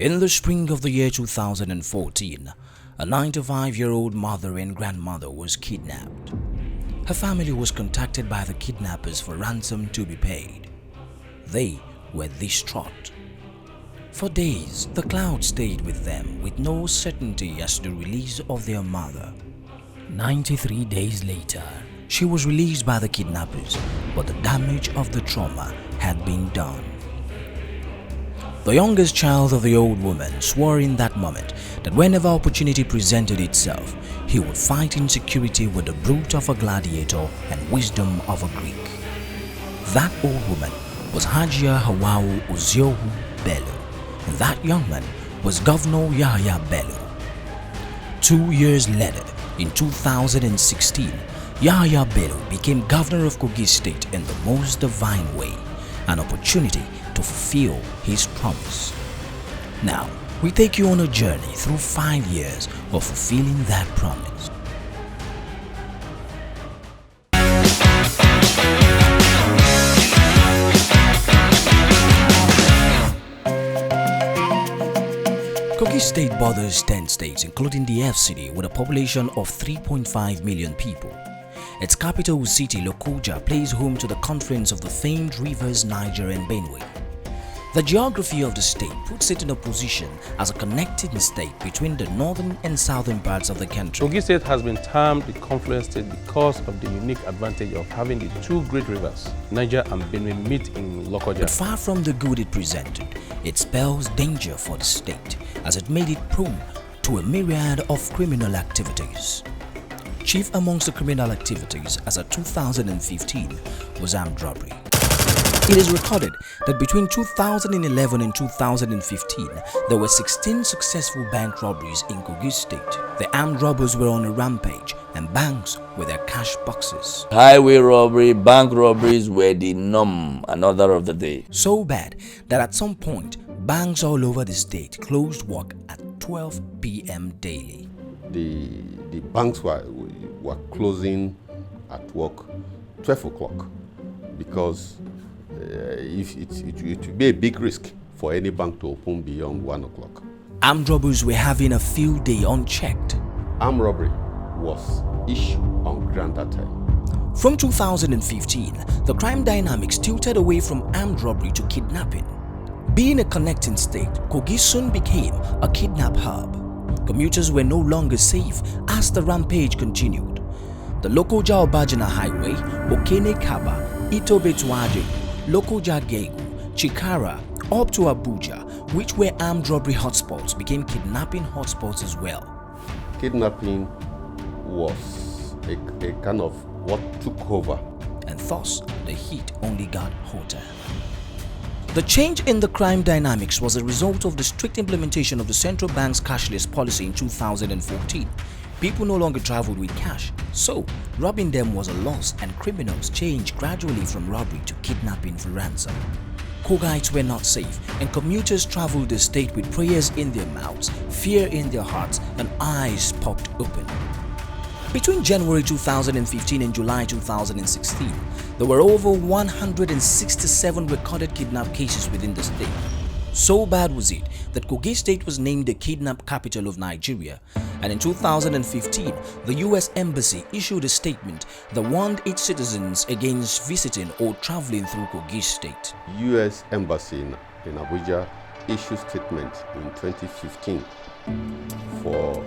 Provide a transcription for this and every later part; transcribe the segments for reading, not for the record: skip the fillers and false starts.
In the spring of the year 2014, a 95-year-old mother and grandmother was kidnapped. Her family was contacted by the kidnappers for ransom to be paid. They were distraught. For days, the cloud stayed with them with no certainty as to the release of their mother. 93 days later, she was released by the kidnappers, but the damage of the trauma had been done. The youngest child of the old woman swore in that moment that whenever opportunity presented itself, he would fight insecurity with the brute of a gladiator and wisdom of a Greek. That old woman was Hajia Hawau Uziohu Bello, and that young man was Governor Yahya Bello. 2 years later, in 2016, Yahya Bello became governor of Kogi State in the most divine way, an opportunity to fulfill his promise. Now, we take you on a journey through 5 years of fulfilling that promise. Kogi State borders 10 states, including the FCT, with a population of 3.5 million people. Its capital city, Lokoja, plays home to the confluence of the famed rivers Niger and Benue. The geography of the state puts it in a position as a connecting state between the northern and southern parts of the country. Kogi State has been termed the confluence state because of the unique advantage of having the two great rivers, Niger and Benue, meet in Lokoja. But far from the good it presented, it spells danger for the state as it made it prone to a myriad of criminal activities. Chief amongst the criminal activities as of 2015 was armed robbery. It is recorded that between 2011 and 2015, there were 16 successful bank robberies in Kogi State. The armed robbers were on a rampage and banks were their cash boxes. Highway robbery, bank robberies were the norm and order of the day. So bad that at some point, banks all over the state closed work at 12 p.m. daily. The banks were closing at work 12 o'clock because it would be a big risk for any bank to open beyond 1 o'clock. Armed robbers were having a field day unchecked. Armed robbery was issue on ground that time. From 2015, the crime dynamics tilted away from armed robbery to kidnapping. Being a connecting state, Kogi soon became a kidnap hub. Commuters were no longer safe as the rampage continued. The Lokoja-Obajana Highway, Okene-Kaba, Itobe-Tuade, Lokoja-Gegu, Chikara, up to Abuja, which were armed robbery hotspots, became kidnapping hotspots as well. Kidnapping was a kind of what took over. And thus, the heat only got hotter. The change in the crime dynamics was a result of the strict implementation of the central bank's cashless policy in 2014. People no longer traveled with cash, so robbing them was a loss and criminals changed gradually from robbery to kidnapping for ransom. Kogites were not safe and commuters traveled the state with prayers in their mouths, fear in their hearts, and eyes popped open. Between January 2015 and July 2016, there were over 167 recorded kidnap cases within the state. So bad was it that Kogi State was named the kidnap capital of Nigeria, and in 2015, the US Embassy issued a statement that warned its citizens against visiting or traveling through Kogi State. US Embassy in Abuja issued statement in 2015 for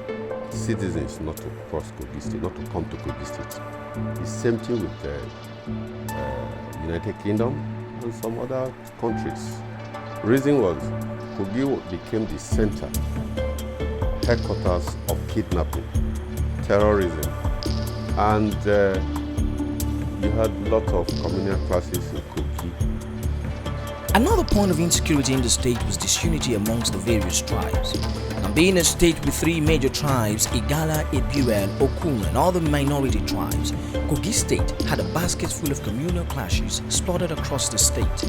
citizens not to cross Kogi State, not to come to Kogi State. The same thing with the United Kingdom and some other countries. The reason was Kogi became the center, headquarters of kidnapping, terrorism, and you had a lot of communal classes in Kogi. Another point of insecurity in the state was disunity amongst the various tribes. And being a state with 3 major tribes, Igala, Ebira, and Okun, and other minority tribes, Kogi State had a basket full of communal clashes spotted across the state.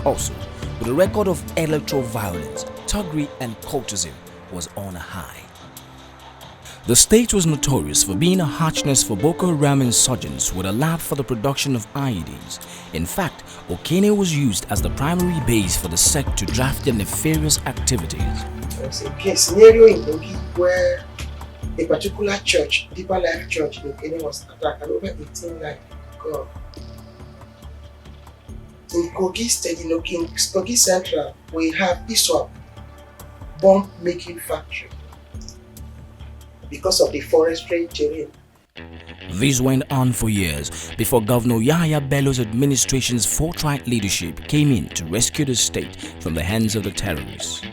Also, with a record of electoral violence, thuggery, and cultism was on a high. The state was notorious for being a hatchness for Boko Haram insurgents with a lab for the production of IEDs. In fact, Okene was used as the primary base for the sect to draft their nefarious activities. There's a scenario in Kogi where a particular church, Deeper Life Church in Okene, was attacked and over 18 lives gone. In Kogi State, in Kogi Central, we have ISWAP, bomb making factory, because of the forestry terrain. This went on for years before Governor Yahaya Bello's administration's forthright leadership came in to rescue the state from the hands of the terrorists.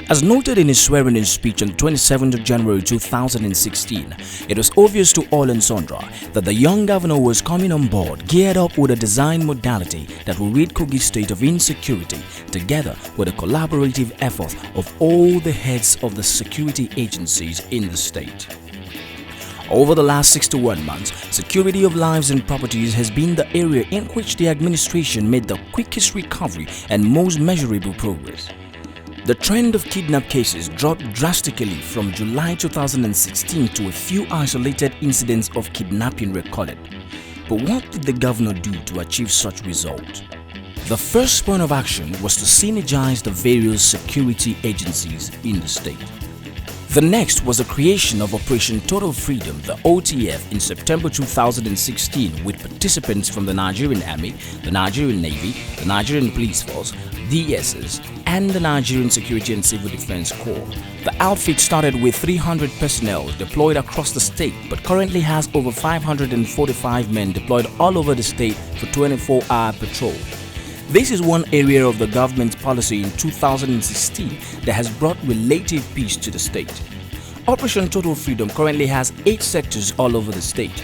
As noted in his swearing-in speech on 27th of January 2016, it was obvious to all and sundry that the young governor was coming on board geared up with a design modality that will rid Kogi State of insecurity, together with a collaborative effort of all the heads of the security agencies in the state. Over the last 61 months, security of lives and properties has been the area in which the administration made the quickest recovery and most measurable progress. The trend of kidnap cases dropped drastically from July 2016 to a few isolated incidents of kidnapping recorded. But what did the governor do to achieve such results? The first point of action was to synergize the various security agencies in the state. The next was the creation of Operation Total Freedom, the OTF, in September 2016 with participants from the Nigerian Army, the Nigerian Navy, the Nigerian Police Force, DSS, and the Nigerian Security and Civil Defense Corps. The outfit started with 300 personnel deployed across the state, but currently has over 545 men deployed all over the state for 24-hour patrol. This is one area of the government's policy in 2016 that has brought relative peace to the state. Operation Total Freedom currently has 8 sectors all over the state.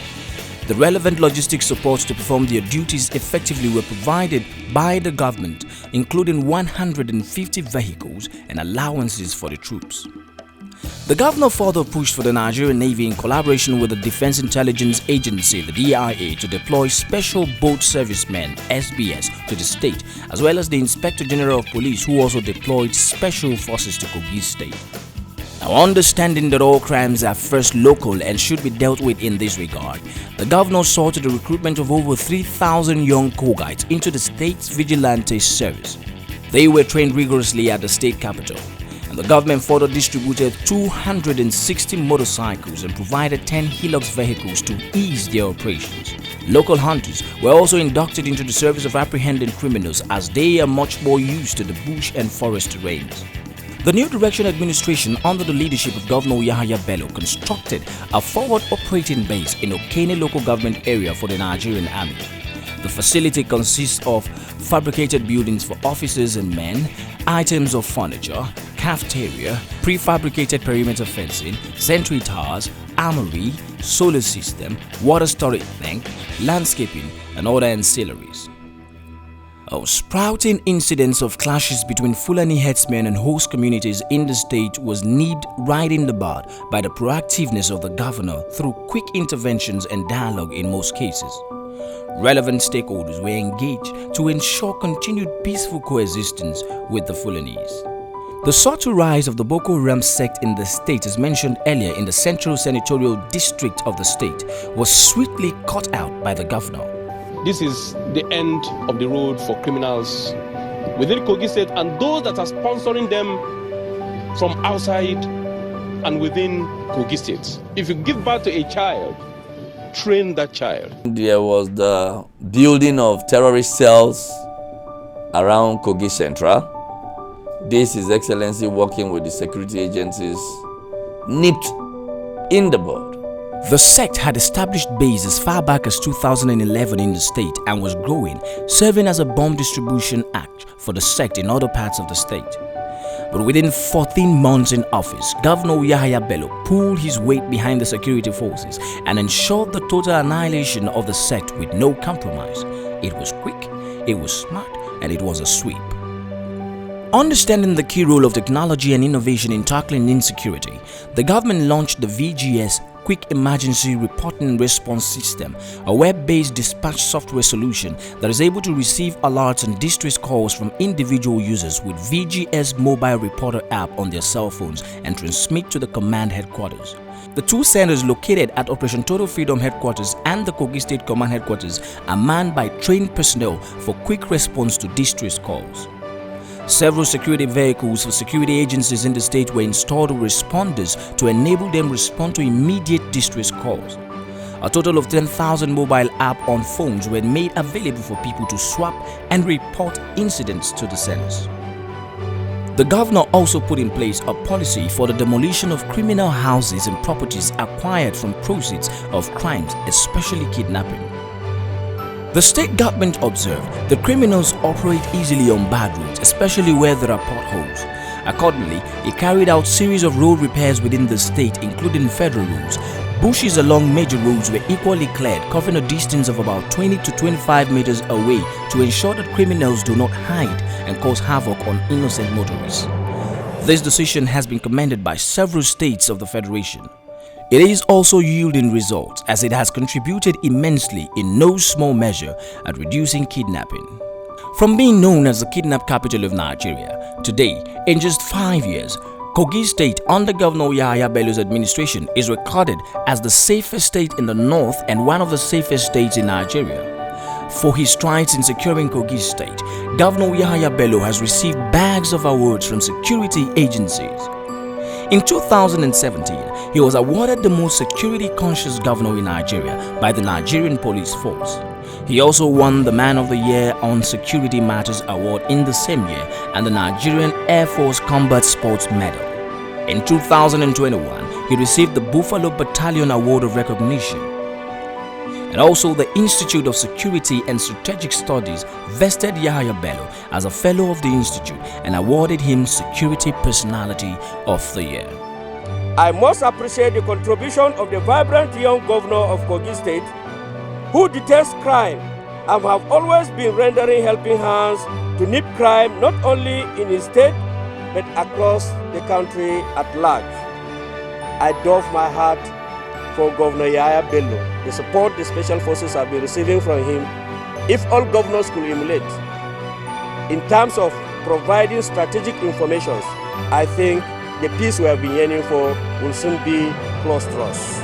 The relevant logistic supports to perform their duties effectively were provided by the government, including 150 vehicles and allowances for the troops. The governor further pushed for the Nigerian Navy in collaboration with the Defense Intelligence Agency, the DIA, to deploy Special Boat Servicemen (SBS) to the state, as well as the Inspector General of Police, who also deployed special forces to Kogi State. Now, understanding that all crimes are first local and should be dealt with in this regard, the governor saw to the recruitment of over 3,000 young Kogites into the state's vigilante service. They were trained rigorously at the state capital, and the government further distributed 260 motorcycles and provided 10 Hilux vehicles to ease their operations. Local hunters were also inducted into the service of apprehending criminals, as they are much more used to the bush and forest terrains. The New Direction administration, under the leadership of Governor Yahaya Bello, constructed a forward operating base in Okene local government area for the Nigerian Army. The facility consists of fabricated buildings for officers and men, items of furniture, cafeteria, prefabricated perimeter fencing, sentry towers, armory, solar system, water storage tank, landscaping, and other ancillaries. Sprouting incidents of clashes between Fulani herdsmen and host communities in the state was nipped right in the bud by the proactiveness of the governor through quick interventions and dialogue in most cases. Relevant stakeholders were engaged to ensure continued peaceful coexistence with the Fulanis. The subtle rise of the Boko Haram sect in the state, as mentioned earlier in the Central Senatorial District of the state, was swiftly cut out by the governor. This is the end of the road for criminals within Kogi State and those that are sponsoring them from outside and within Kogi State. If you give birth to a child, train that child. There was the building of terrorist cells around Kogi Central. This is Excellency working with the security agencies, nipped in the bud. The sect had established base as far back as 2011 in the state and was growing, serving as a bomb distribution act for the sect in other parts of the state. But within 14 months in office, Governor Yahaya Bello pulled his weight behind the security forces and ensured the total annihilation of the sect with no compromise. It was quick, it was smart, and it was a sweep. Understanding the key role of technology and innovation in tackling insecurity, the government launched the VGS Quick Emergency Reporting and Response System, a web-based dispatch software solution that is able to receive alerts and distress calls from individual users with VGS Mobile Reporter app on their cell phones and transmit to the command headquarters. The two centers located at Operation Total Freedom Headquarters and the Kogi State Command Headquarters are manned by trained personnel for quick response to distress calls. Several security vehicles for security agencies in the state were installed with responders to enable them respond to immediate distress calls. A total of 10,000 mobile app on phones were made available for people to swap and report incidents to the centers. The governor also put in place a policy for the demolition of criminal houses and properties acquired from proceeds of crimes, especially kidnapping. The state government observed the criminals operate easily on bad roads, especially where there are potholes. Accordingly, it carried out series of road repairs within the state, including federal roads. Bushes along major roads were equally cleared, covering a distance of about 20 to 25 meters away to ensure that criminals do not hide and cause havoc on innocent motorists. This decision has been commended by several states of the Federation. It is also yielding results as it has contributed immensely in no small measure at reducing kidnapping. From being known as the kidnap capital of Nigeria, today, in just 5 years, Kogi State under Governor Yahaya Bello's administration is recorded as the safest state in the north and one of the safest states in Nigeria. For his strides in securing Kogi State, Governor Yahaya Bello has received bags of awards from security agencies. In 2017, he was awarded the most security-conscious governor in Nigeria by the Nigerian Police Force. He also won the Man of the Year on Security Matters Award in the same year and the Nigerian Air Force Combat Sports Medal. In 2021, he received the Buffalo Battalion Award of Recognition. And also the Institute of Security and Strategic Studies vested Yahaya Bello as a Fellow of the Institute and awarded him Security Personality of the Year. I most appreciate the contribution of the vibrant young governor of Kogi State, who detests crime and have always been rendering helping hands to nip crime not only in his state but across the country at large. I doff my hat for Governor Yahaya Bello, the support the special forces have been receiving from him. If all governors could emulate in terms of providing strategic information, I think the peace we have been yearning for will soon be close to us.